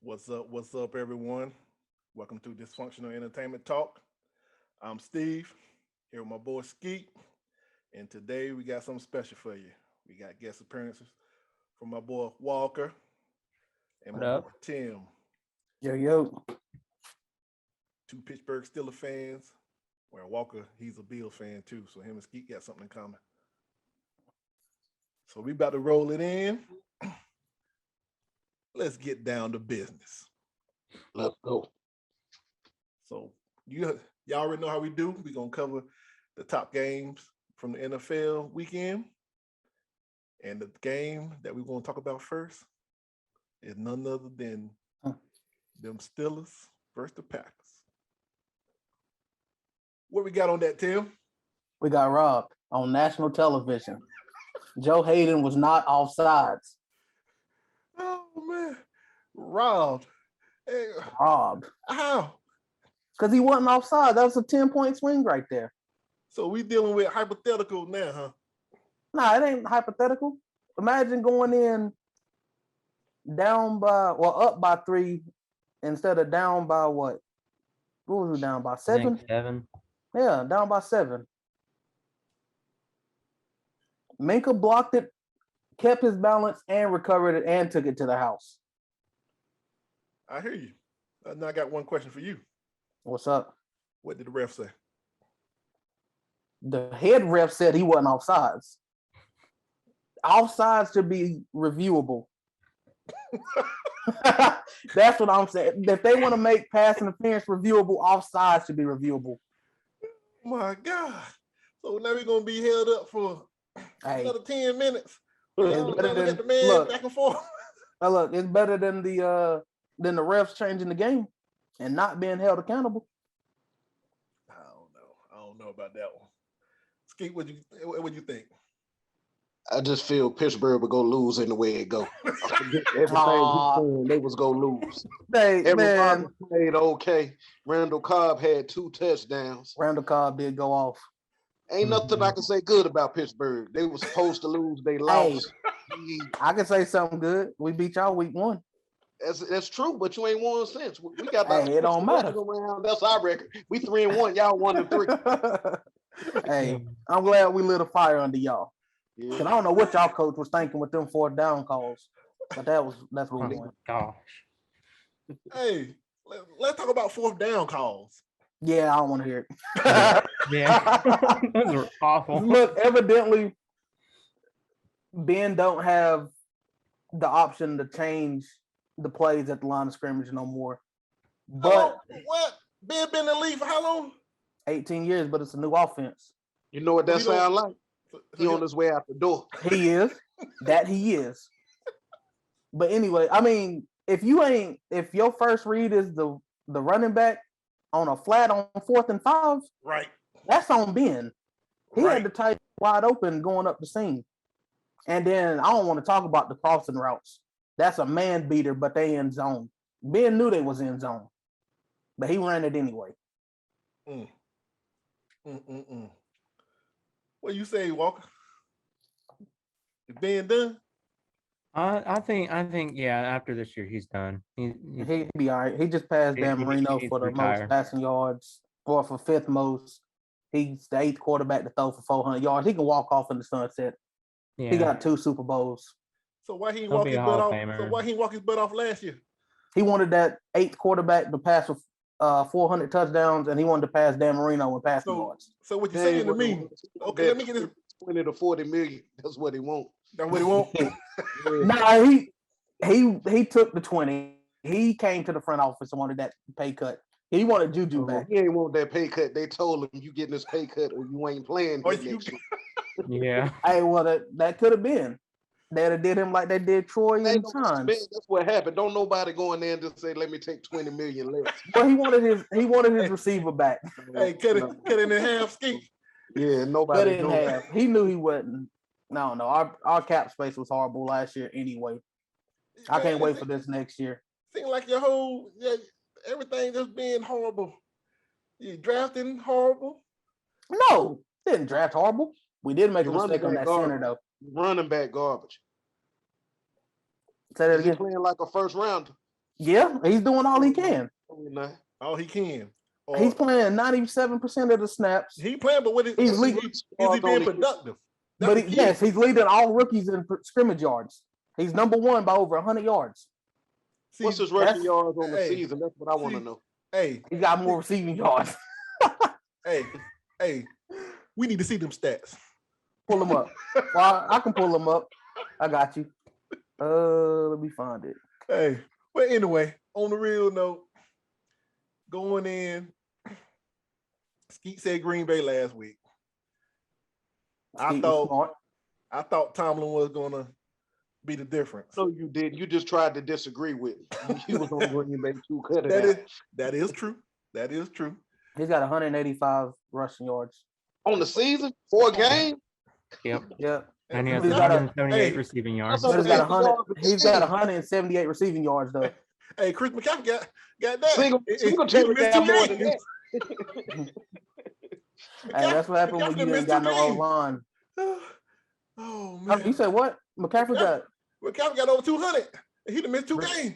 What's up, everyone? Welcome to Dysfunctional Entertainment Talk. I'm Steve, here with my boy Skeet, and today we got something special for you. We got guest appearances from my boy Walker and What my boy up? Tim, Yo. two Pittsburgh Steelers fans. Where Walker, he's a Bill fan too, so him and Skeet got something in common. So we about to roll it in. Let's get down to business. Let's go. So y'all already know how we do. We're gonna cover the top games from the NFL weekend. And the game that we're gonna talk about first is none other than them Steelers versus the Packers. What we got on that, Tim? We got robbed on national television. Joe Hayden was not offsides. Oh man, robbed. Hey, Robbed. how? Because he wasn't offside. That was a 10-point swing right there. So we dealing with hypothetical now, huh? Nah, it ain't hypothetical. Imagine going in up by 3 instead of down by what? What was it down by? 7? 7. Yeah, down by 7. Minka blocked it, kept his balance, and recovered it, and took it to the house. I hear you. Now I got one question for you. What's up? What did the ref say? The head ref said he wasn't offsides. Offsides should be reviewable. That's what I'm saying. If they want to make pass interference reviewable, offsides should be reviewable. My God. So now we're gonna be held up for another 10 minutes. It's better Let than, the man look, back and forth. look, it's better than the refs changing the game and not being held accountable. I don't know about that one. Skeet, what you think? I just feel Pittsburgh would go lose in the way it go. I forget everything they was gonna lose. Everybody played okay. Randall Cobb had 2 touchdowns. Randall Cobb did go off. Ain't nothing I can say good about Pittsburgh. They were supposed to lose. They lost. I can say something good. We beat y'all week 1. That's true, but you ain't won since. We got it don't matter. Around. That's our record. We 3-1. Y'all 1-3. Hey, I'm glad we lit a fire under y'all. Yeah. Cause I don't know what y'all coach was thinking with them 4th down calls, but that's what we won. Gosh. Hey, let's talk about 4th down calls. Yeah, I don't want to hear it. Yeah. Those are awful. Look, evidently, Ben don't have the option to change the plays at the line of scrimmage no more. But what? Ben been in the league for how long? 18 years, but it's a new offense. You know what that sound like? He on his way out the door. He is. He is. But anyway, I mean, if your first read is the running back on a flat on 4th and 5, right? That's on Ben. He had the tight wide open going up the seam. And then I don't want to talk about the crossing routes. That's a man beater, but they in zone. Ben knew they was in zone, but he ran it anyway. What you say, Walker? Is Ben done? I think yeah. After this year, he's done. He'll be all right. He just passed Dan Marino for the most passing yards, or for 5th most. He's the 8th quarterback to throw for 400 yards. He can walk off in the sunset. Yeah. He got 2 Super Bowls. So why he walk his butt off? So why he walk his butt off last year? He wanted that 8th quarterback to pass for 400 touchdowns, and he wanted to pass Dan Marino with passing yards. So what you saying to me? Okay, let me get this 20 to 40 million. That's what he want. That's what he want. Nah, he took the 20. He came to the front office and wanted that pay cut. He wanted Juju back. He ain't want that pay cut. They told him you getting this pay cut or you ain't playing next year. Yeah. Hey, well, that could have been. They'd have did him like they did Troy and Times. That's what happened. Don't nobody go in there and just say, "Let me take 20 million less." Well, he wanted his receiver back. Hey, cut it in half, Skeet. Yeah, nobody. Cut it in half. He knew he wasn't. No. Our cap space was horrible last year anyway. I can't wait for this next year. Seems like everything just being horrible. You drafting horrible? No, didn't draft horrible. We did make a mistake on that center though. Running back garbage. Say that again. Playing like a first rounder. Yeah, he's doing all he can. All he can. He's playing 97% of the snaps. He playing, but is he being productive? Yes, he's leading all rookies in scrimmage yards. He's number one by over 100 yards. See, what's his rushing yards on the season? That's what I want to know. Hey, he got more receiving yards. hey, we need to see them stats. Pull them up. Well, I can pull them up. I got you. Let me find it. Hey, well, anyway, on the real note, going in, Skeet said Green Bay last week. I thought Tomlin was gonna be the difference. No, you did. You just tried to disagree with me. He was on Green Bay too. That is true. That is true. He's got 185 rushing yards on the season, 4 games. Yep. And he has 178 receiving yards. He's got 178 receiving yards though. Hey, Chris McCaffrey got that. Singletary got more than that. Hey, that's what happened when you ain't got no O-line. Oh man! You said what? McCaffrey got over 200. He done missed 2 games.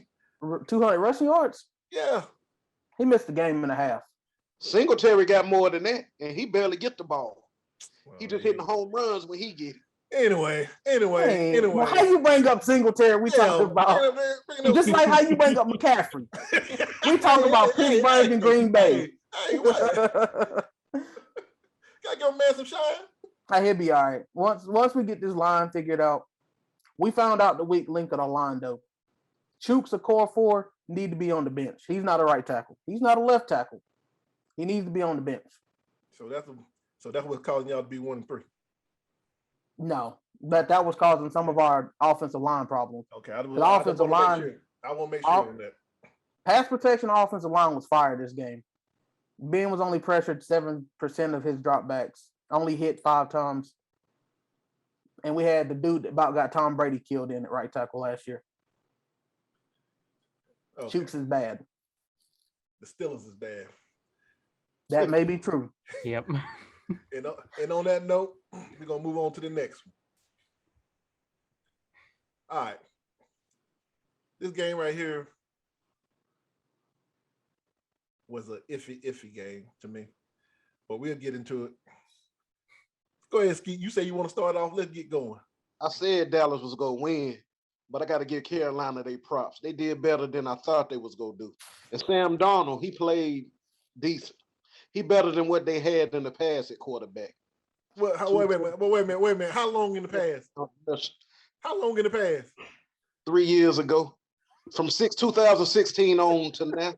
200 rushing yards. Yeah. He missed a game and a half. Singletary got more than that, and he barely get the ball. He just hitting home runs when he get it. Anyway. Well, how you bring up Singletary? We talking about just like how you bring up McCaffrey. We talking about Pittsburgh and Green Bay. Hey, what? Gotta give a man some shine. He'll be all right. Once we get this line figured out, we found out the weak link of the line though. Chooks, a core 4, need to be on the bench. He's not a right tackle. He's not a left tackle. He needs to be on the bench. So that's what's causing y'all to be 1-3. No, but that was causing some of our offensive line problems. Okay, I want to make sure on that. Pass protection offensive line was fired this game. Ben was only pressured 7% of his dropbacks, only hit 5 times. And we had the dude that about got Tom Brady killed in at right tackle last year. Okay. Chooks is bad. The Steelers is bad. That may be true. Yep. And on that note, we're going to move on to the next one. All right. This game right here was an iffy game to me, but we'll get into it. Go ahead, Skeet. You say you want to start off. Let's get going. I said Dallas was going to win, but I got to give Carolina their props. They did better than I thought they was going to do. And Sam Darnold, he played decent. He better than what they had in the past at quarterback. Wait a minute. How long in the past? How long in the past? 3 years ago. From 2016 on to now.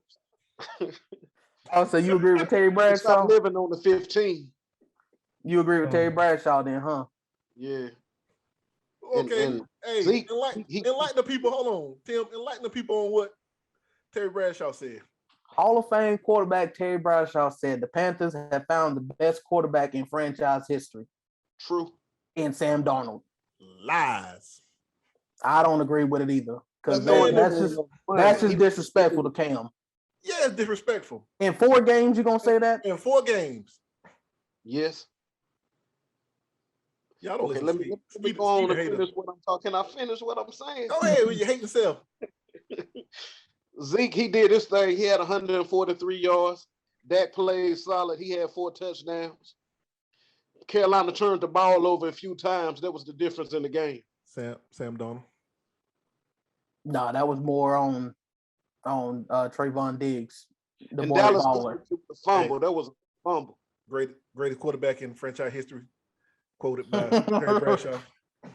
Oh, so you agree with Terry Bradshaw? Stop living on the 15. You agree with Terry Bradshaw then, huh? Yeah. Okay. Hey, Zeke, enlighten the people. Hold on, Tim. Enlighten the people on what Terry Bradshaw said. Hall of Fame quarterback Terry Bradshaw said the Panthers have found the best quarterback in franchise history. True. In Sam Darnold. Lies. I don't agree with it either. Because that's just disrespectful to Cam. Yeah, it's disrespectful. In 4 games, you gonna say that? In 4 games. Yes. Y'all don't let me go on and finish what I'm talking. I finish what I'm saying. Go ahead, you hate yourself. Zeke, he did his thing. He had 143 yards. Dak played solid. He had 4 touchdowns. Carolina turned the ball over a few times. That was the difference in the game. Sam Darnold. No, that was more on Trayvon Diggs. And Dallas baller. Fumble. That was a fumble. Greatest quarterback in franchise history. Quoted by Terry Bradshaw. I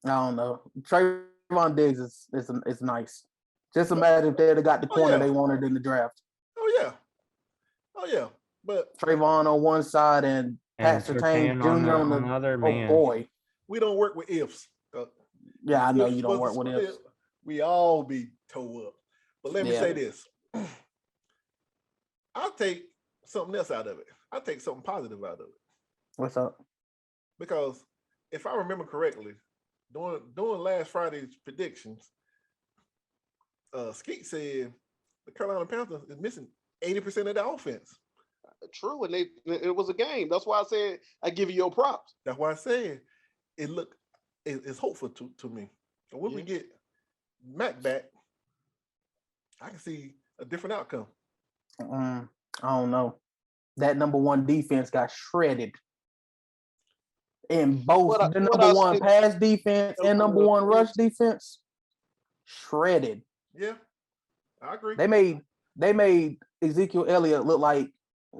don't know. Trayvon Diggs is nice. Just imagine if they'd have got the corner they wanted in the draft. Oh yeah. But Trayvon on one side and Pat Surtain Jr. on the other. Man. Boy, we don't work with ifs. Yeah, I know you don't work with ifs. We all be toe up. But let me say this. I'll take something else out of it. I'll take something positive out of it. What's up? Because if I remember correctly, during last Friday's predictions, Skeet said the Carolina Panthers is missing 80% of the offense. True, and it was a game. That's why I said I give you your props. That's why I said it's hopeful to me. And when we get Mac back, I can see a different outcome. I don't know. That number one defense got shredded. In both the number one pass defense and number one rush defense, shredded. Yeah, I agree. They made Ezekiel Elliott look like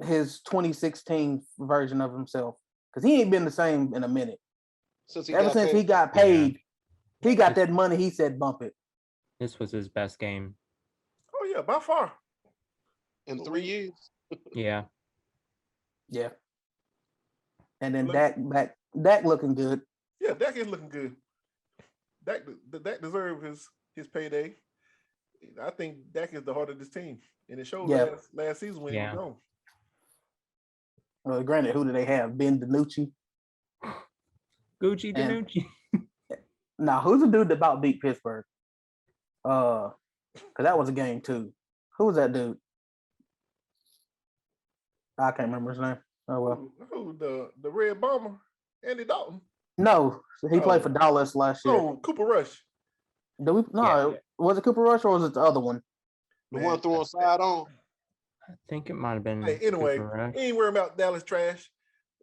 his 2016 version of himself because he ain't been the same in a minute. Ever since he got paid, he got that money. He said, "Bump it." This was his best game. Oh yeah, by far. In 3 years. Yeah. Yeah. And then Dak looking good. Yeah, Dak is looking good. Dak deserves his payday. I think Dak is the heart of this team, and it showed last season when he was gone. Well, granted, who do they have? Ben DiNucci? Gucci DiNucci. Now, who's the dude that about beat Pittsburgh? Because that was a game too. Who was that dude? I can't remember his name. Oh well. Who the Red Bomber? Andy Dalton. No, he played for Dallas last year. Oh, Cooper Rush. Was it Cooper Rush or was it the other one? The one throwing side on. I think it might have been. Hey, anyway, ain't worrying about Dallas trash.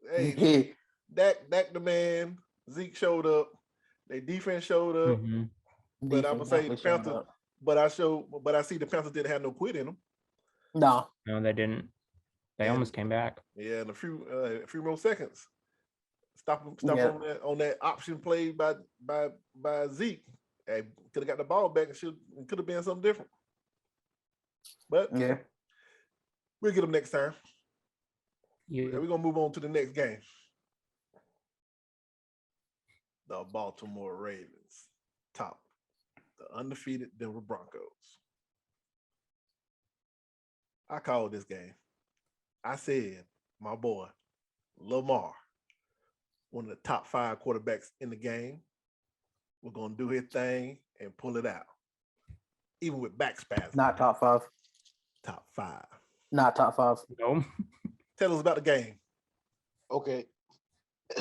Hey, Dak the man. Zeke showed up. Their defense showed up. Mm-hmm. But I'm gonna say the Panthers. But I see the Panthers didn't have no quit in them. No, they didn't. They almost came back. Yeah, in a few more seconds. Stop on that option play by Zeke. Hey, could have got the ball back and could have been something different. But yeah, we'll get them next time. Yeah. We're gonna move on to the next game. The Baltimore Ravens top the undefeated Denver Broncos. I called this game. I said, my boy, Lamar, one of the top 5 quarterbacks in the game, was going to do his thing and pull it out. Even with back spasms. Not top 5. Top 5. Not top 5. No. Tell us about the game. Okay.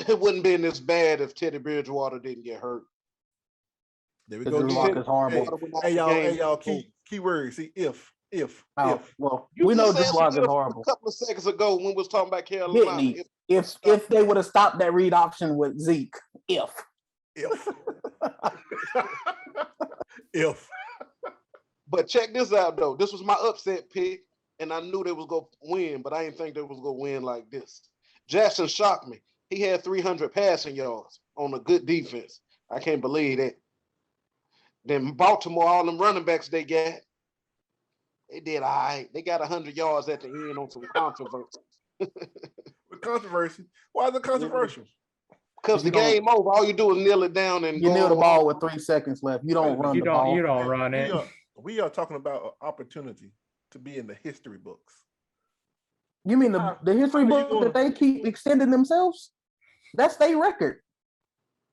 It wouldn't been this bad if Teddy Bridgewater didn't get hurt. There we go. Drew Lock is horrible. Hey y'all, key word. See, if. Well, we know Drew Lock is horrible. A couple of seconds ago when we was talking about Carolina. If they would have stopped that read option with Zeke. If. But check this out though. This was my upset pick, and I knew they was gonna win, but I didn't think they was gonna win like this. Jackson shocked me. He had 300 passing yards on a good defense. I can't believe that. Then Baltimore, all them running backs they got, they did all right. They got 100 yards at the end on some controversy. With controversy? Why is it controversial? Because the game over. All you do is kneel it down and you kneel the ball with 3 seconds left. You don't run the ball. You don't run it. We are talking about an opportunity to be in the history books. You mean the history book that they keep extending themselves? That's their record.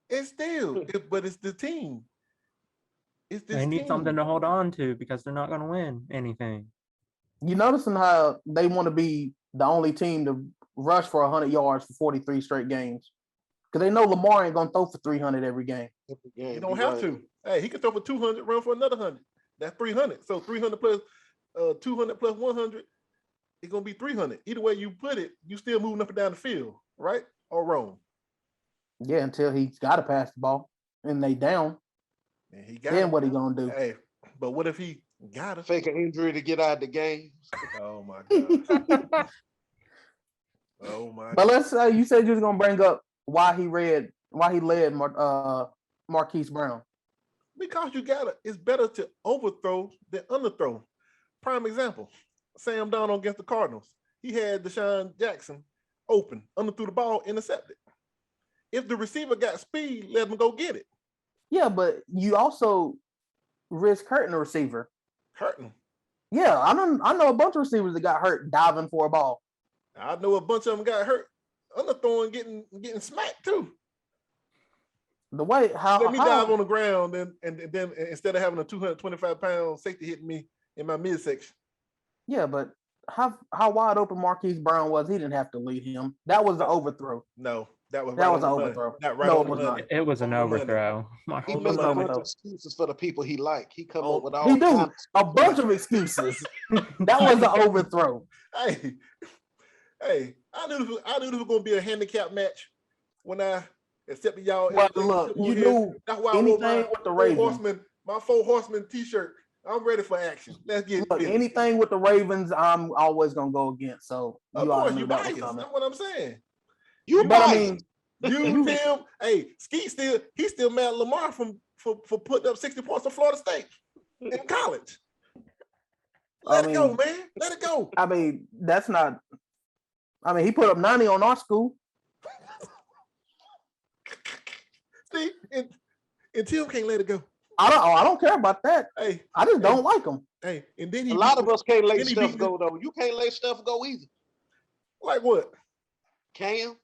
It's still, but it's the team. They need something to hold on to because they're not going to win anything. You noticing how they want to be the only team to rush for 100 yards for 43 straight games? Because they know Lamar ain't going to throw for 300 every game. You don't have to. Hey, he can throw for 200, run for another 100. That's 300. So 300 plus 200 plus 100, it's going to be 300. Either way you put it, you still moving up and down the field, right? Or wrong? Yeah, until he's got to pass the ball and they down. And he got then what he gonna do? Hey, but what if he got to fake an injury to get out of the game? Oh my god! Oh my! But let's say you said you was gonna bring up why he led Marquise Brown. Because it's better to overthrow than underthrow. Prime example: Sam Darnold against the Cardinals. He had Deshaun Jackson open, underthrew the ball, intercepted. If the receiver got speed, let him go get it. Yeah, but you also risk hurting the receiver. Hurting? Yeah, I know a bunch of receivers that got hurt diving for a ball. I know a bunch of them got hurt underthrowing, getting smacked too. The way let me dive on the ground and then instead of having a 225-pound safety hitting me in my midsection. Yeah, but how wide open Marquise Brown was, he didn't have to lead him. That was the overthrow. No, That was That was on an the money. overthrow. Not right No, on it the was money. not. It was an On the money. overthrow. He On makes the a money. bunch of excuses for the people he like. He come Oh, up with all He do kinds a bunch of excuses. That was an overthrow. Hey, I knew this was gonna be a handicap match when I accepted y'all. But everything look, on you here. knew That's why I wore anything my with the Ravens. my 4 horsemen T-shirt. I'm ready for action. Let's get Look, busy. anything with the Ravens, I'm always gonna go against. So Of you already course, knew you that was biased. coming. That's what I'm saying. You But I biased. mean, You, Tim, hey, Skeet he's still mad at Lamar for putting up 60 points on Florida State in college. Let it go, man. Let it go. I mean, that's not. I mean, he put up 90 on our school. See, and Tim can't let it go. I don't care about that. Hey, I just don't like him. hey, and then he A lot of us can't let then he stuff beat go though. You can't let stuff go either. like what? Cam.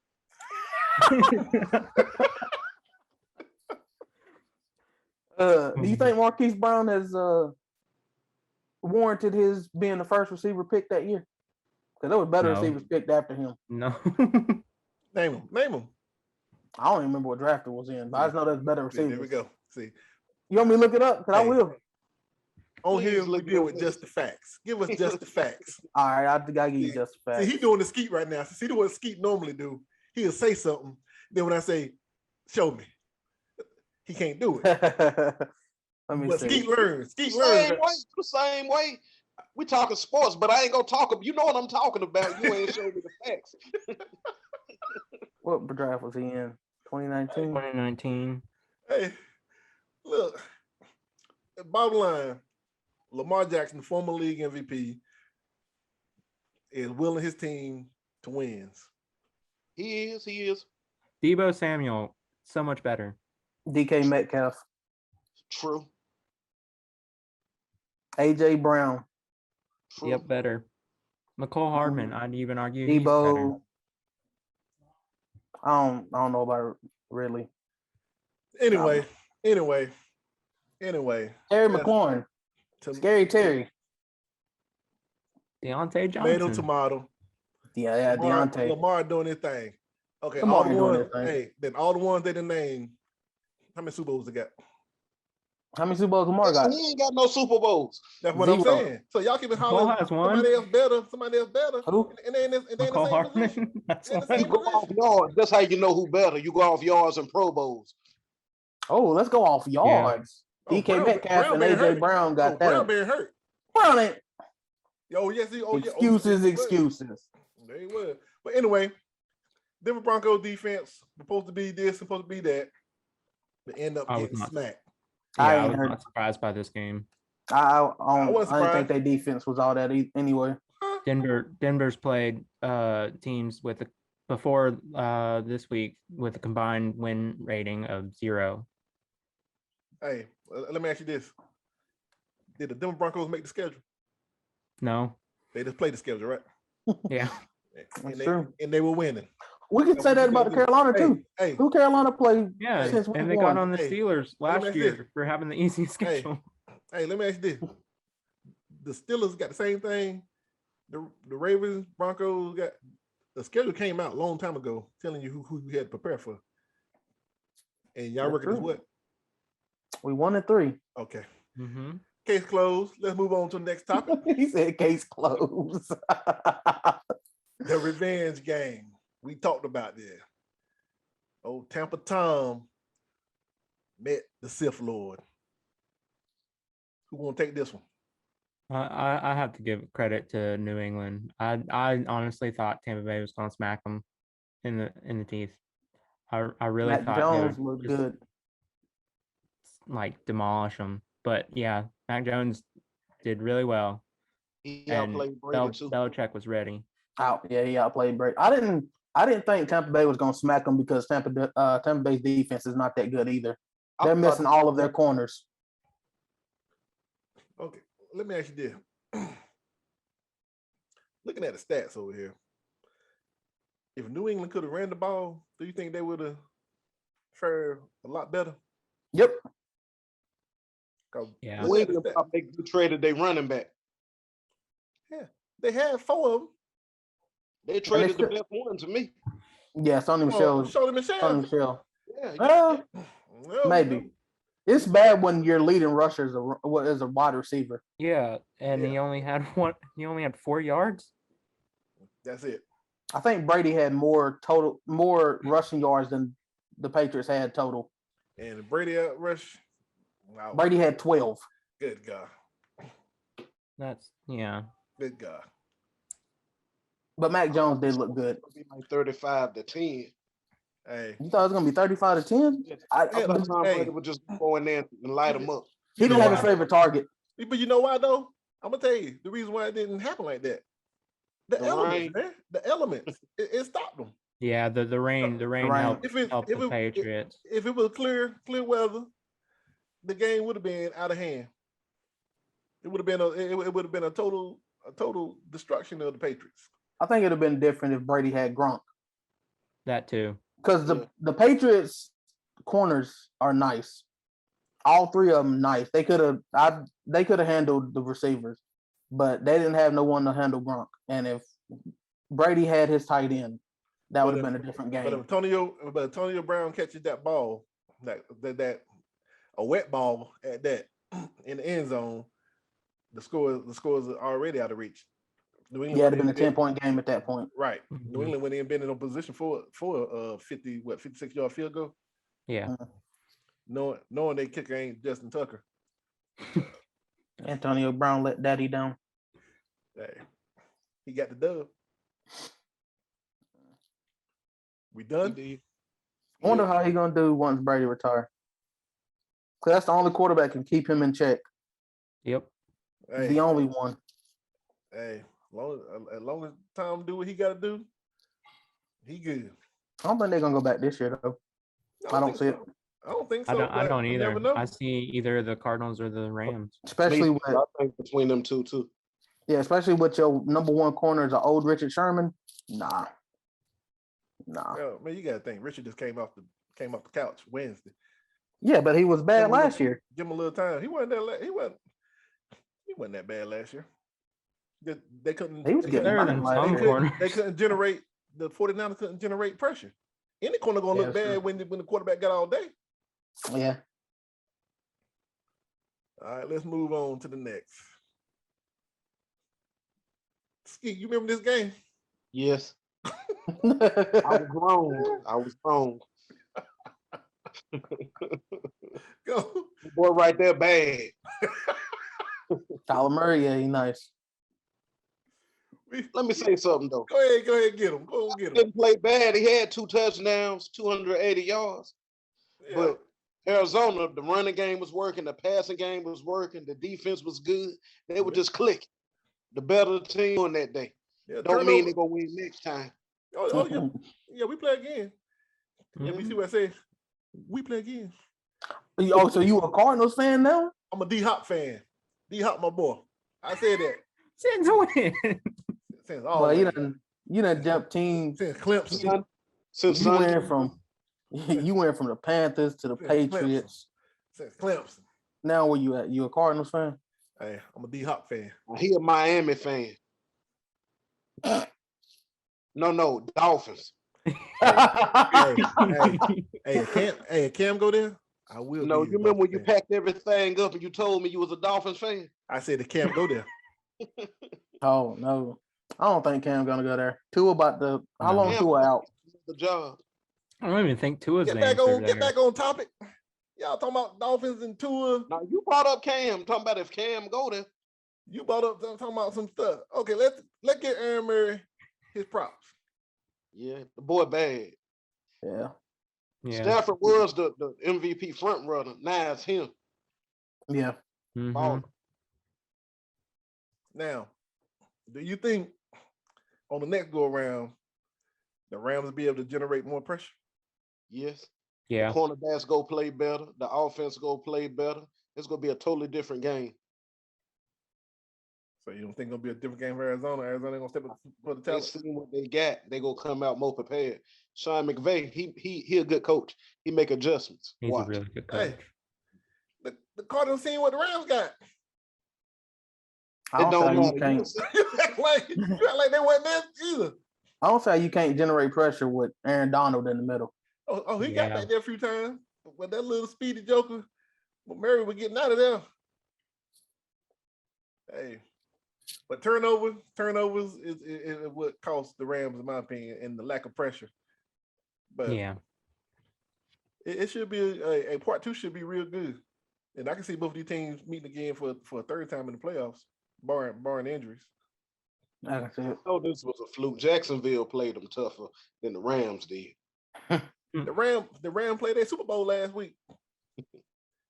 Do you think Marquise Brown has warranted his being the first receiver picked that year? Because there was better No. receivers picked after him. No. Name him. I don't even remember what draft it was in, but I just know there's better See, receivers. there we go. See, You want me to look it up? Because I Hey. will. on Please here we look deal at with this. just the facts. Give us just the facts. All right, I think I give you See, just a See, fact. he doing the Skeet right now. See what Skeet normally do. He'll say something. Then when I say, show me, he can't do it. Let me But see. Skeet learns. Skeet Same learns. way. The same way. We talking sports, but I ain't gonna talk. You know what I'm talking about. You ain't showing me the facts. What draft was he in? 2019? 2019. Hey, look. Bottom line, Lamar Jackson, former league MVP, is willing his team to wins. He is. Debo Samuel, so much better. DK Metcalf. True. AJ Brown. True. Yep, better. McCole Hardman, I'd even argue he's better. Debo. I don't know about it, really. Anyway. Terry Yeah. McLaurin. Scary Terry. Deontay Tomato, Johnson. tomato. Yeah, Deontay. Lamar doing his thing. Okay, Lamar all the ain't doing ones. his thing. Hey, then all the ones they didn't name. How many Super Bowls they got? How many Super Bowls Lamar got? He ain't got no Super Bowls. That's what I'm Zero. saying. So y'all keep it McCole hollering. has one. Somebody else better. Who? And they in the McCole same Hardman. position. That's They in the one. You same go off position. yards. That's how you know who better. You go off yards and Pro Bowls. Oh, let's go off yards. Oh, DK Metcalf and been AJ hurt. Brown got that. Brown been hurt. Brown ain't. Oh, yes. Excuses. They were. But anyway, Denver Broncos defense supposed to be this, supposed to be that. But end up I was getting not- smacked. I was not surprised by this game. I wasn't didn't think surprised. their defense was all that anyway. Denver's played teams with before this week with a combined win rating of 0. Hey, let me ask you this. Did the Denver Broncos make the schedule? No. They just played the schedule, right? Yeah. That's true. And they were winning. We could say that about the Carolina too. Hey, Who Carolina played Yeah. since we And they won? got on the Hey, Steelers let me last ask year this. for having the easiest schedule. hey, let me ask you this. The Steelers got the same thing. The Ravens, Broncos got the schedule came out a long time ago telling you who you had to prepare for. And y'all That's reckon it's true. what? We 1-3. Okay. Mm-hmm. Case closed. Let's move on to the next topic. He said case closed. The revenge game. We talked about this. Old Tampa Tom met the Sith Lord. Who gonna take this one? I have to give credit to New England. I honestly thought Tampa Bay was going to smack them in the teeth. I really Matt thought Jones they would looked just, good. like demolish them. But yeah, Mac Jones did really well, He and outplayed Brady too. Belichick was ready. He outplayed Brady. I didn't think Tampa Bay was going to smack them because Tampa Bay's defense is not that good either. They're missing all of their corners. Okay, let me ask you this. Looking at the stats over here, if New England could have ran the ball, do you think they would have fared a lot better? Yep. Yeah. New England they traded their running back. Yeah, they had 4 of them. They traded the best one to me. Yeah, Sonny Michelle. Shoney Michelle. Sonny Michelle. Yeah, Well, Well, maybe. It's bad when your leading rusher is a wide receiver. Yeah, and Yeah. he only had 4 yards. That's it. I think Brady had more rushing yards than the Patriots had total. And Brady rush. Wow. Brady had 12. Good God. That's Good God. But Mac Jones did look good. It'll be like 35-10. Hey. You thought it was gonna be 35-10? Tom Brady would just go in there and light them up. He didn't have his favorite target. But you know why though? I'm gonna tell you the reason why it didn't happen like that. The elements, man. The elements. It stopped them. Yeah, the rain helped the Patriots. If it was clear weather, the game would have been out of hand. It would have been a total destruction of the Patriots. I think it'd have been different if Brady had Gronk. That too. Because the Patriots corners are nice. All three of them nice. They could have handled the receivers, but they didn't have no one to handle Gronk. And if Brady had his tight end, that would have been a different game. But Antonio Brown catches that ball, that a wet ball at that in the end zone, the scores are already out of reach. New England it'd have been a 10-point game at that point. Right. Mm-hmm. New England wouldn't have been in a position for a 56-yard field goal. Yeah. Knowing their kicker ain't Justin Tucker. Antonio Brown let daddy down. Hey, he got the dub. We done? I wonder how he gonna do once Brady retire. Because that's the only quarterback can keep him in check. Yep. He's the only one. Hey, as long as Tom do what he got to do, he good. I don't think they're gonna go back this year though. I don't see it. I don't think so. I don't either. I see either the Cardinals or the Rams. Especially with, I think between them two too. Yeah, especially with your number one corner is an old Richard Sherman. Nah. Yo, man, you gotta think. Richard just came off the couch Wednesday. Yeah, but he was bad last year. Give him a little time. He wasn't that bad last year. They couldn't. He was getting better than they couldn't generate. The 49ers couldn't generate pressure. Any corner gonna look bad when the quarterback got all day. Yeah. All right, let's move on to the next. Ski, you remember this game? Yes. I was wrong. Go. Boy, right there, bad. Kyler Murray, yeah, he nice. Let me say something though. Go ahead, get him. Go get him. Didn't play bad. He had 2 touchdowns, 280 yards. Yeah. But Arizona, the running game was working, the passing game was working, the defense was good. They were just clicking. The better team on that day. Yeah, don't mean they're gonna win next time. Oh yeah. Yeah, we play again. Let me see what I say. We play again. Oh, so you a Cardinals fan now? I'm a D-Hop fan. D-Hop, my boy. I said that. Since when? Since well, you done jump teams. Since Clemson. Since you went from the Panthers to the Patriots. Since Clemson. Now where you at? You a Cardinals fan? Hey, I'm a D-Hop fan. He a Miami fan. No, Dolphins. Hey, Cam go there? I will. No, you remember when you packed everything up and you told me you was a Dolphins fan? I said the Cam go there. Oh no, I don't think Cam gonna go there. How long Tua out? The job. I don't even think Tua's get back on topic. Y'all talking about Dolphins and Tua. Now you brought up Cam. Talking about if Cam go there. You brought up talking about some stuff. Okay, let's get Aaron Murray his props. Yeah, the boy bad. Yeah. Stafford was the MVP front runner. Now it's him. Yeah. Mm-hmm. Now, do you think on the next go around the Rams will be able to generate more pressure? Yes. Yeah. The cornerbacks go play better. The offense go play better. It's gonna be a totally different game. So you don't think it's gonna be a different game for Arizona? Arizona gonna step up for the talent. They see what they got. They gonna come out more prepared. Sean McVay, he a good coach. He make adjustments. He's a really good coach. Hey, the Cardinals seen what the Rams got. It don't matter. You act like they wasn't there either. I don't say you can't generate pressure with Aaron Donald in the middle. He got back there a few times. But that little speedy joker, but Murray was getting out of there. Hey, but turnovers is what cost the Rams, in my opinion, and the lack of pressure. But yeah, it should be a part 2 should be real good. And I can see both of these teams meeting again for a third time in the playoffs, barring injuries. I can see it. Oh, this was a fluke. Jacksonville played them tougher than the Rams did. The Rams played their Super Bowl last week.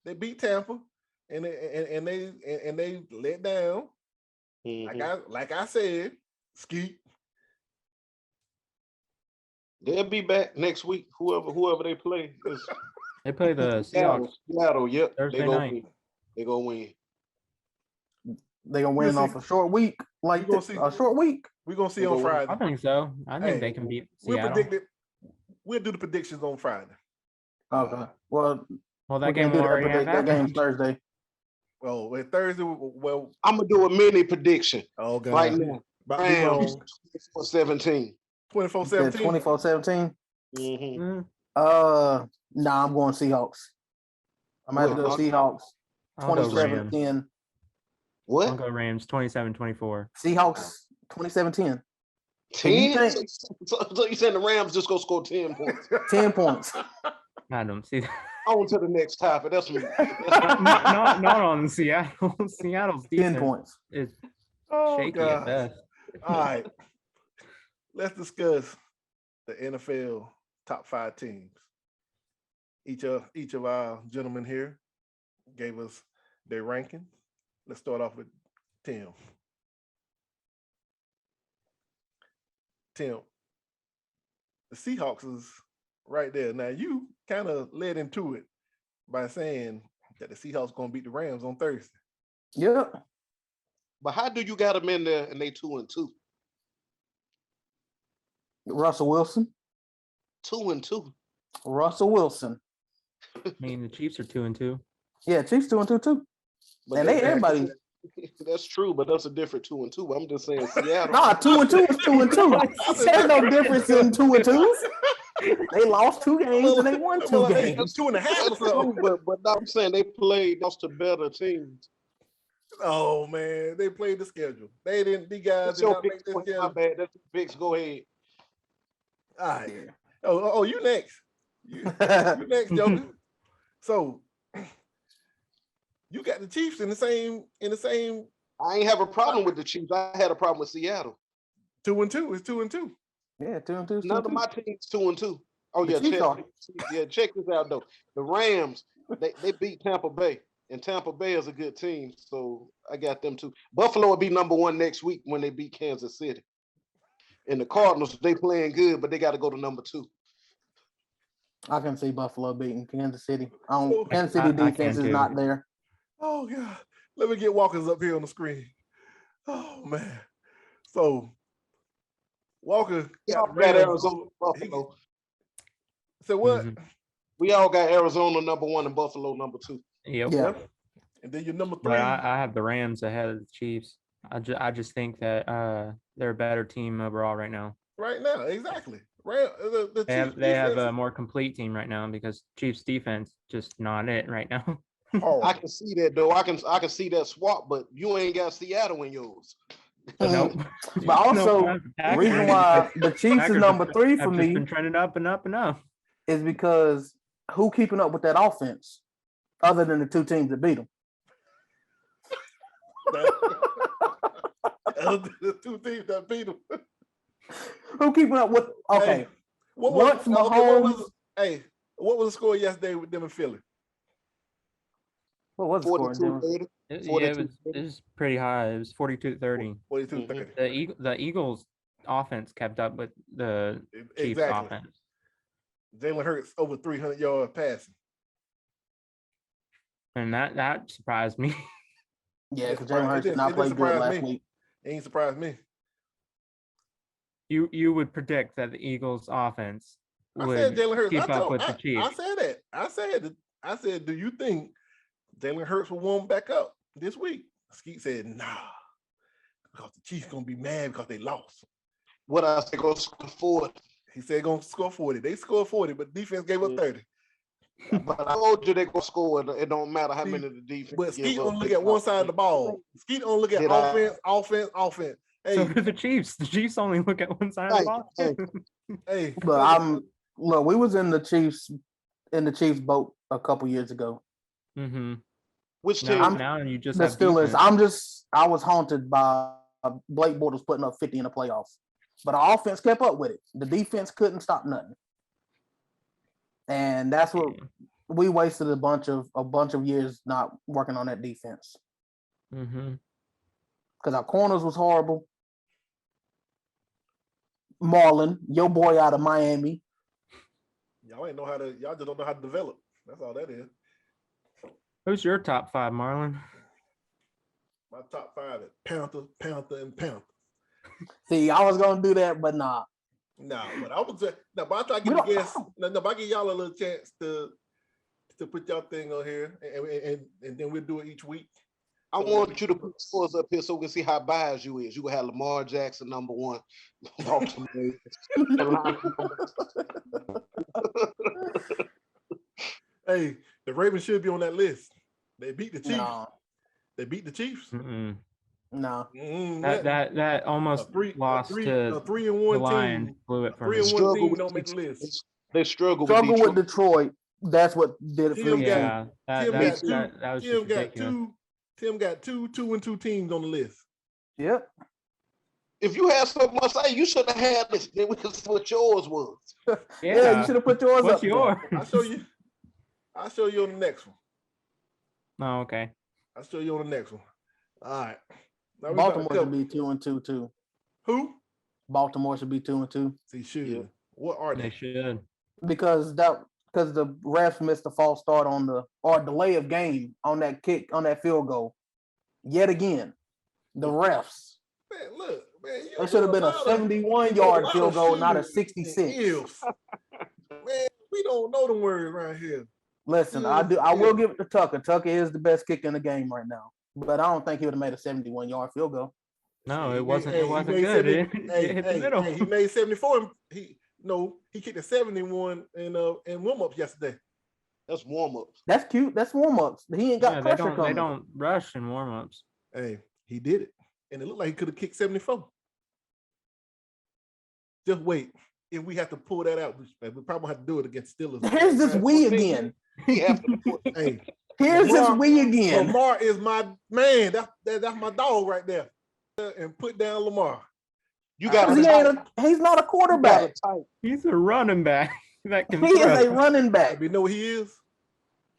They beat Tampa, and they let down. Like I said, Skeet. They'll be back next week. Whoever they play. they play the Seahawks Seattle, yep. Thursday night. They're gonna win. They're gonna win off a short week, a short week. We're gonna see on Friday. I think so. I think they can beat Seattle. We'll do the predictions on Friday. Okay. Well, that game will already have that game's Thursday. Oh, Thursday. Well, I'm gonna do a mini prediction. Oh God! Right now, Rams 24-17. 24-17. 24-17. Mm-hmm. Nah, I'm going Seahawks. I'm going to go Seahawks. 27-10. What? I'll go Rams 27-24. Seahawks 27-10. 10? So you saying the Rams just gonna score 10 points? 10 points. I don't see that. On to the next topic. That's not on Seattle. Seattle's defense 10 points. is shaky at best. All right. Let's discuss the NFL top 5 teams. Each of our gentlemen here gave us their ranking. Let's start off with Tim. Tim, the Seahawks is right there. Now, you kind of led into it by saying that the Seahawks going to beat the Rams on Thursday. Yep. But how do you got them in there and they 2-2? Russell Wilson. 2-2. Russell Wilson. I mean, the Chiefs are 2-2. Yeah, Chiefs 2-2 too. But and everybody. That's true, but that's a different 2-2. I'm just saying Seattle. Nah, 2-2 is 2-2. There's no difference in 2 and 2s. They lost 2 games and they won 2 games. 2.5. But I'm saying they lost to better teams. Oh man, they played the schedule. They didn't. These guys did not make this schedule. My bad. That's Vicks. Go ahead. All right. Oh, you next. You next, Joker. So you got the Chiefs in the same. I ain't have a problem with the Chiefs. I had a problem with Seattle. 2-2. It's 2-2. Yeah, 2-2. None of my teams 2-2. Oh yeah, check this out though. The Rams, they beat Tampa Bay, and Tampa Bay is a good team, so I got them too. Buffalo will be number 1 next week when they beat Kansas City. And the Cardinals, they playing good, but they got to go to number 2. I can see Buffalo beating Kansas City. Kansas City defense is not there. Oh God, let me get Walker's up here on the screen. Oh man, so Walker got Arizona, Buffalo. So what? Mm-hmm. We all got Arizona number 1 and Buffalo number 2. Yep. Yeah. And then your number 3. But I have the Rams ahead of the Chiefs. I just think that they're a better team overall right now. Right now, exactly. They have a more complete team right now because Chiefs defense just not it right now. I can see that though. I can see that swap, but you ain't got Seattle in yours. Nope. But also, the reason why the Chiefs is number 3 for me been trending up and up and up is because who keeping up with that offense other than the 2 teams that beat them? The 2 teams that beat them. Who keeping up with? Okay. Hey, what was the score yesterday with them in Philly? What was the score? It was pretty high. It was 42-30. 42-30. The Eagles offense kept up with the Chiefs offense. Jalen Hurts over 300 yards passing. And that surprised me. Yeah, because Jalen Hurts did not play good last week. It ain't surprised me. You would predict that the Eagles offense would keep up with the Chiefs. I said that. I said, do you think Jalen Hurts will warm back up this week? Skeet said, nah, because the Chiefs gonna be mad because they lost. What I say, go score 40. He said gonna score 40. They scored 40, but defense gave up 30. But I told you they gonna score. It don't matter how many the defense. But Skeet give up. only look at one side of the ball. Skeet only look at offense. Hey, So do the Chiefs. The Chiefs only look at one side of the ball. hey. But look, we was in the Chiefs boat a couple years ago. Mm-hmm. Which team? Now you just The have Steelers. defense. I was haunted by Blake Bortles putting up 50 in the playoffs. But our offense kept up with it. The defense couldn't stop nothing. And that's what we wasted a bunch of years not working on that defense. Mm-hmm. Because our corners was horrible. Marlon, your boy out of Miami. Y'all just don't know how to develop. That's all that is. Who's your top 5, Marlon? My top 5 is Panther, and Panther. See, I was gonna do that, but nah. No, but I was but I try to get a guess. No, but I give y'all a little chance to put y'all thing on here, and then we'll do it each week. I want you to put scores up here so we can see how biased you is. You will have Lamar Jackson number 1. Hey, the Ravens should be on that list. They beat the Chiefs. No. They beat the Chiefs. Mm-mm. No. That almost lost to a 3-1 the Lions. team. Blew it for me. 3-1 team don't make the list. They struggle with Detroit. That's what did it for me. Yeah, that was just ridiculous. Tim got two 2-2 teams on the list. Yep. If you had so much say, you should have had this. Then we could see what yours was. Yeah, you should have put yours What's up. yours? I'll show you on the next one. Oh, okay. I'll show you on the next one. All right. Now Baltimore should be 2-2 too. Who? Baltimore should be 2-2. They should. Yeah. What are they? They should. Because the refs missed a false start or delay of game on that kick, on that field goal. Yet again, the refs. Man, look, man. It should have been a 71-yard field goal, not a 66. Man, we don't know the words around here. Listen, I will give it to Tucker. Tucker is the best kicker in the game right now. But I don't think he would have made a 71-yard field goal. No, it wasn't good. It hit the middle. He made 74. He kicked a 71 in warm-ups yesterday. That's warm-ups. That's cute. That's warm-ups. He ain't got pressure coming. They don't rush in warm-ups. Hey, he did it. And it looked like he could have kicked 74. Just wait. If we have to pull that out, we probably have to do it against Steelers. Here's this we again. Hey, here's this we again. Lamar is my man. That's my dog right there. And put down Lamar. You got he's not a quarterback. He's a running back. That can he is a running back. You know what he is?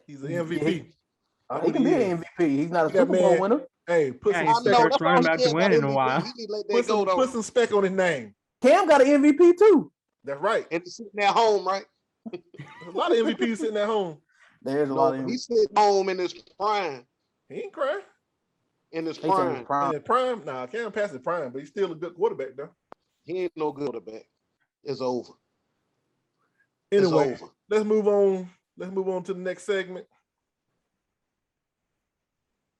He's an MVP. He can be an MVP. He's not a Super Bowl winner. Hey, put he's the first running back to win in a while. Put some spec on his name. Cam got an MVP too. That's right. And he's sitting at home, right? A lot of MVPs sitting at home. There's a lot of he's sitting home in his prime. He ain't crying. In his prime. In his prime? Nah, Cam passed his prime, but he's still a good quarterback, though. He ain't no good quarterback. It's over. Anyway, let's move on. Let's move on to the next segment.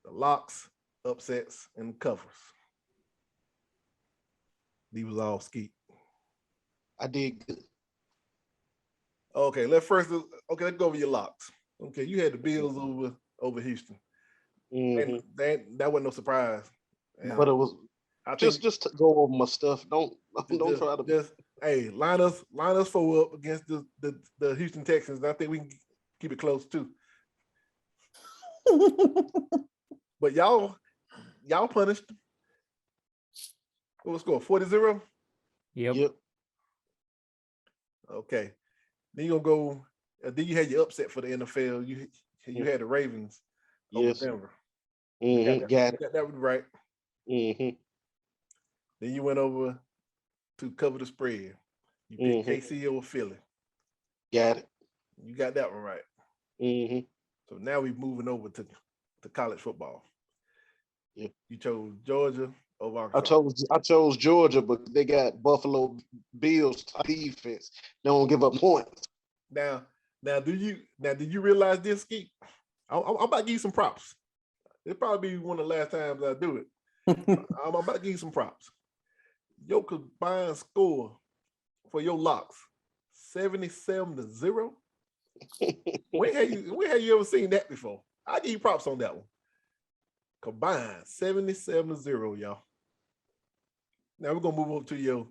The locks, upsets, and covers. These was all Skeet. I did good. Okay, let's go over your locks. Okay, you had the Bills over Houston. Mm-hmm. And that wasn't no surprise. But it was just to go over my stuff. Don't try to just line us 4 up against the Houston Texans. I think we can keep it close too. But y'all punished. What was the score? 40-0? Yep. Okay. Then you're gonna go. Then you had your upset for the NFL. You had the Ravens over Denver. Mm-hmm. Got it. That was right. Mm-hmm. Then you went over to cover the spread. You picked KC over Philly. Got it. You got that one right. Mm-hmm. So now we're moving over to college football. Yep. You chose Georgia over Arkansas. I chose Georgia, but they got Buffalo Bills defense. They don't give up points. Now did you realize this, Skeet? I'm about to give you some props. It'll probably be one of the last times I do it. I'm about to give you some props. your combined score for your locks, 77-0. When have you ever seen that before? I give you props on that one. Combined 77-0, y'all. Now we're gonna move on to your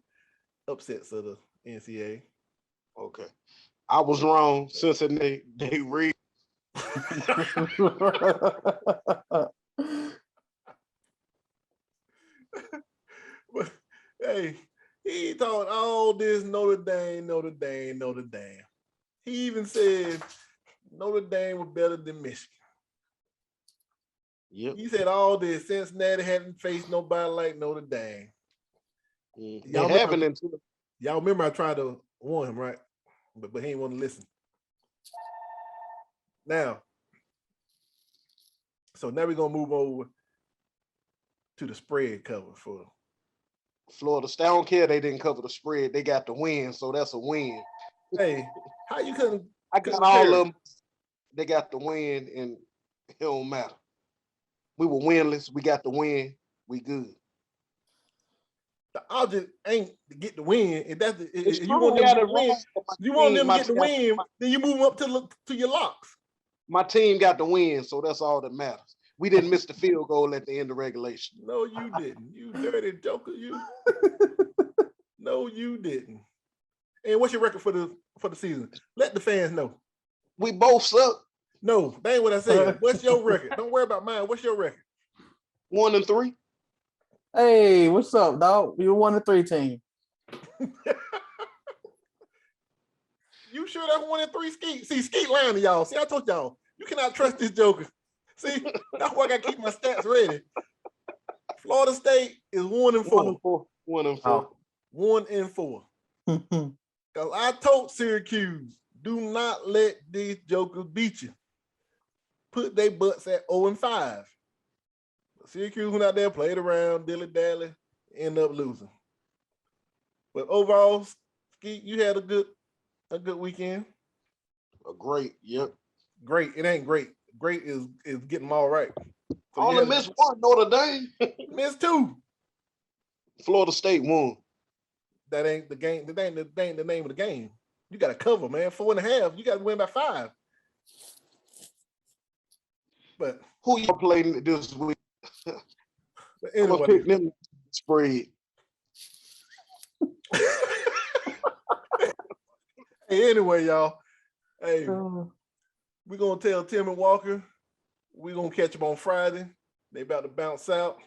upsets of the NCAA. Okay. I was wrong. Cincinnati, they read. But hey, he thought all this Notre Dame. He even said Notre Dame was better than Michigan. Yep. He said all this. Cincinnati hadn't faced nobody like Notre Dame. Y'all remember I tried to warn him, right? But he didn't want to listen. Now we're gonna move over to the spread cover for Florida State. I don't care they didn't cover the spread. They got the win, so that's a win. Hey, how you couldn't? I got all of them. They got the win, and it don't matter. We were winless. We got the win. We good. The object ain't to get the win. If that's if You you want them to get the win, win, then you move them up to your locks. My team got the win, so that's all that matters. We didn't miss the field goal at the end of regulation. No, you didn't. You dirty joker. You. No, you didn't. And what's your record for the season? Let the fans know. We both suck. No, that ain't what I said. What's your record? Don't worry about mine. What's your record? 1-3. Hey, what's up, dog? You're 1-3 team. You sure that's 1-3 Skeet? See, Skeet lying to y'all. See, I told y'all, you cannot trust this joker. See, that's why I gotta keep my stats ready. Florida State is 1-4. 1-4. 1-4. Because I told Syracuse, do not let these jokers beat you. Put their butts at 0-5. Syracuse went out there, played around, dilly-dally, ended up losing. But overall, Skeet, you had a good weekend. Great, yep. Great. It ain't great. Great is getting them all right. So only missed one, Notre Dame. Missed 2. Florida State won. That ain't the game. That ain't the name of the game. You got to cover, man. 4.5. You got to win by 5. But who you playing this week? Anyway. I'm gonna pick them spread. Hey, anyway, y'all. Hey, we're gonna tell Tim and Walker. We're gonna catch them on Friday. They about to bounce out.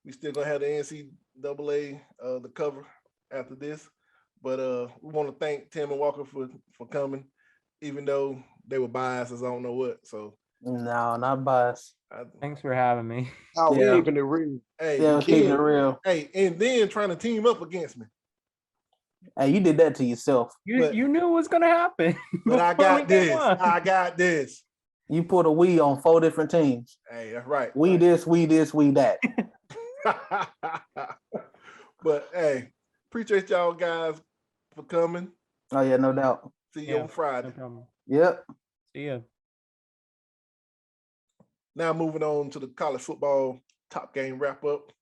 We still gonna have the NCAA the cover after this. But we want to thank Tim and Walker for coming, even though they were biased as I don't know what. So no, not biased. Thanks for having me. Oh, we're keeping it real. Hey, yeah, keeping it real. Hey, and then trying to team up against me. Hey, you did that to yourself. You knew it was gonna happen. But I got this. You put a we on 4 different teams. Hey, that's right. We this, we that. But hey, appreciate y'all guys for coming. Oh yeah, no doubt. See you on Friday. No Yep. See ya. Now moving on to the college football top game wrap up.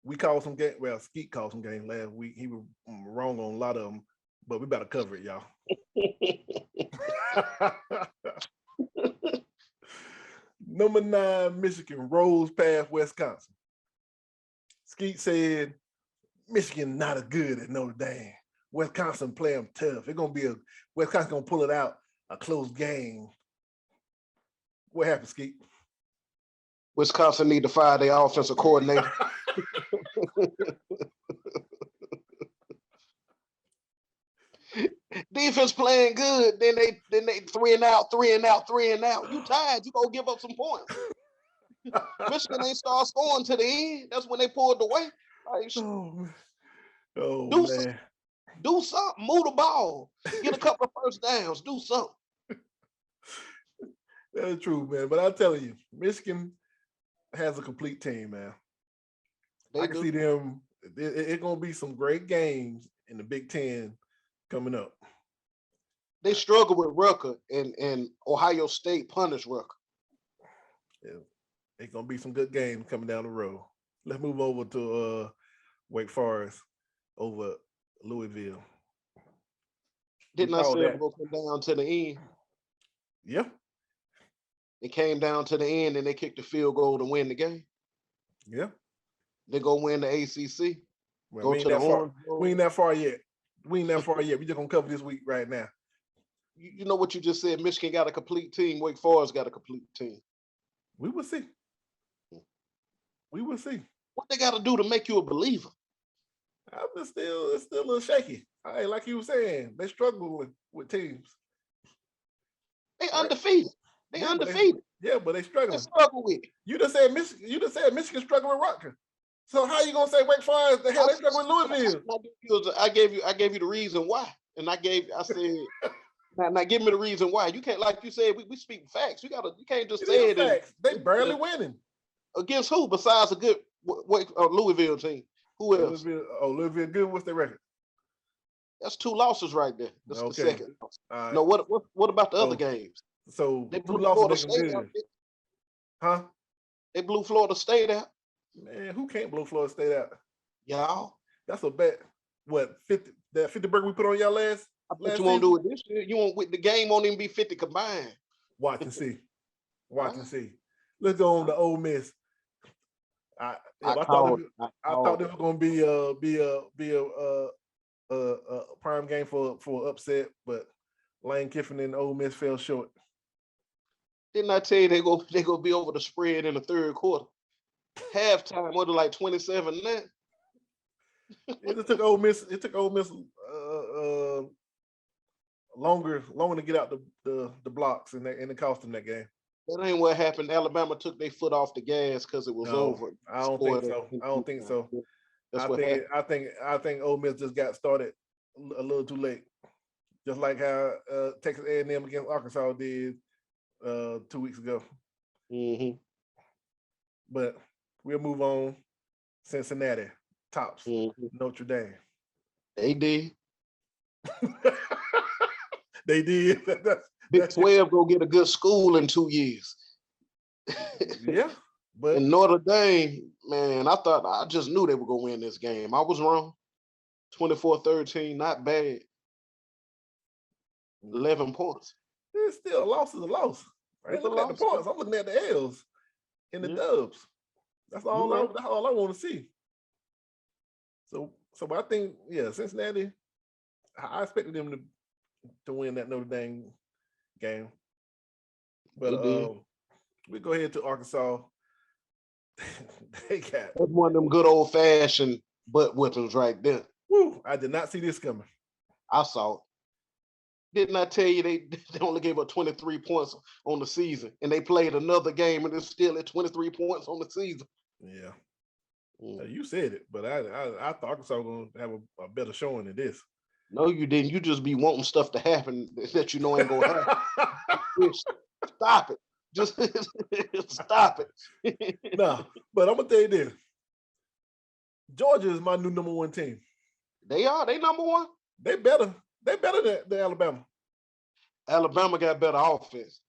We called some game. Well, Skeet called some games last week. He was wrong on a lot of them, but we better cover it, y'all. Number 9, Michigan rolls past Wisconsin. Skeet said, Michigan not as good as Notre Dame. Wisconsin play them tough. It's gonna be Wisconsin gonna pull it out, a close game. What happened, Skeet? Wisconsin need to fire their offensive coordinator. Defense playing good, then they 3 and out. You tired? You gonna give up some points? Michigan ain't start scoring to the end. That's when they pulled away. Like, man. Do something. Move the ball. Get a couple of first downs. Do something. That's true, man. But I'll tell you, Michigan has a complete team, man. I can see them. It's going to be some great games in the Big Ten coming up. They struggle with Rucker, and Ohio State punished Rucker. Yeah, it's going to be some good games coming down the road. Let's move over to Wake Forest over Louisville. Didn't I say it was going to come down to the end? Yeah. It came down to the end and they kicked the field goal to win the game. Yeah. They go win the ACC. Well, we ain't that far yet. We just gonna cover this week right now. You know what you just said? Michigan got a complete team. Wake Forest got a complete team. We will see. What they got to do to make you a believer? It's still a little shaky. Like you were saying, they struggle with teams. They undefeated. They undefeated. But they struggling. They struggle with it. You just said Michigan struggle with Rutgers. So how you gonna say Wake Forest? The hell they struggle with Louisville? I gave you the reason why, and I said, now give me the reason why. You can't, like you said, we speak facts. You can't just say it. Facts. They barely winning against who besides a good Louisville team? Who else? Louisville good. What's their record? That's 2 losses right there. That's the second. Right. No, what about the other games? So they blew Florida State out. Huh? They blew Florida State out. Man, who can't blow Florida State out? Y'all. That's a bet. What, 50? That 50 burger we put on y'all last? I bet you won't do it this year. You won't. The game won't even be 50 combined. Watch and see. Let's go on to Ole Miss. I thought this was going to be a prime game for upset, but Lane Kiffin and Ole Miss fell short. Didn't I tell you they go be over the spread in the third quarter? Halftime, what, like 27 now? It took Ole Miss longer to get out the blocks, and it cost them that game. That ain't what happened. Alabama took their foot off the gas because it was over. I don't think so. I think Ole Miss just got started a little too late, just like how Texas A&M against Arkansas did 2 weeks ago. Mm-hmm. But we'll move on. Cincinnati tops Notre Dame. They did. They did. Big 12 go get a good school in 2 years. Yeah, but in Notre Dame, man, I just knew they were gonna win this game. I was wrong. 24-13, not bad. 11 points. It's still a loss is a loss. I ain't looking at the points. I'm looking at the L's and the dubs. That's all I want to see. So I think, Cincinnati, I expected them to win that Notre Dame game. But we go ahead to Arkansas. That's one of them good old-fashioned butt whippings right there. Woo, I did not see this coming. I saw it. Didn't I tell you they only gave up 23 points on the season, and they played another game and they're still at 23 points on the season? Yeah. You said it, but I thought Arkansas was going to have a better showing than this. No, you didn't. You just be wanting stuff to happen that you know ain't going to happen. Stop it. Just stop it. No, but I'm going to tell you this. Georgia is my new number 1 team. They are. They number 1. They better than Alabama. Alabama got better offense.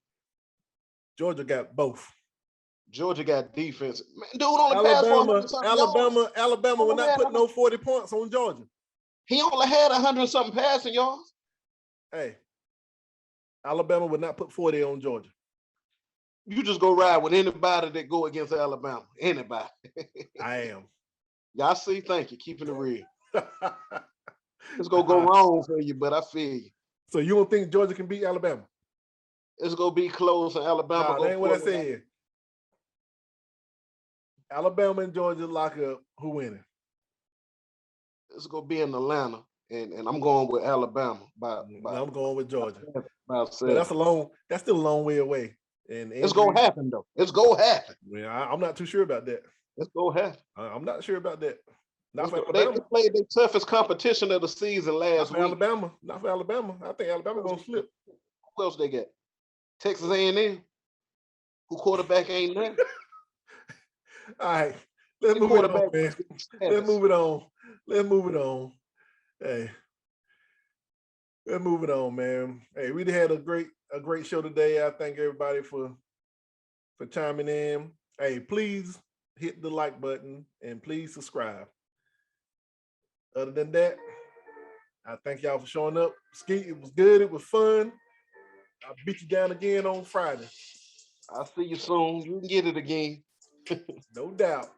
Georgia got both. Georgia got defense. Man, dude only passed for Alabama will not put no 40 points on Georgia. He only had 100-something passing yards. Hey, Alabama would not put 40 on Georgia. You just go ride with anybody that go against Alabama. Anybody. I am. Y'all see? Thank you. Keeping it real. It's going to go wrong for you, but I feel you. So you don't think Georgia can beat Alabama? It's going to be close and Alabama. That ain't what I said. Alabama and Georgia lock up. Who winning? It's going to be in Atlanta, and I'm going with Alabama. I'm going with Georgia. But that's still a long way away. And it's going to happen, though. It's going to happen. Yeah, I'm not too sure about that. It's going to happen. I'm not sure about that. Not for Alabama. They played their toughest competition of the season last week. Not for Alabama. I think Alabama going to slip. Who else they got? Texas A&M. Who quarterback ain't there? All right. Let's move it on, man. Let's move it on. Hey. Let's move it on, man. Hey, we had a great show today. I thank everybody for chiming in. Hey, please hit the like button and please subscribe. Other than that, I thank y'all for showing up. Skeet, it was good. It was fun. I'll beat you down again on Friday. I'll see you soon. You can get it again. No doubt.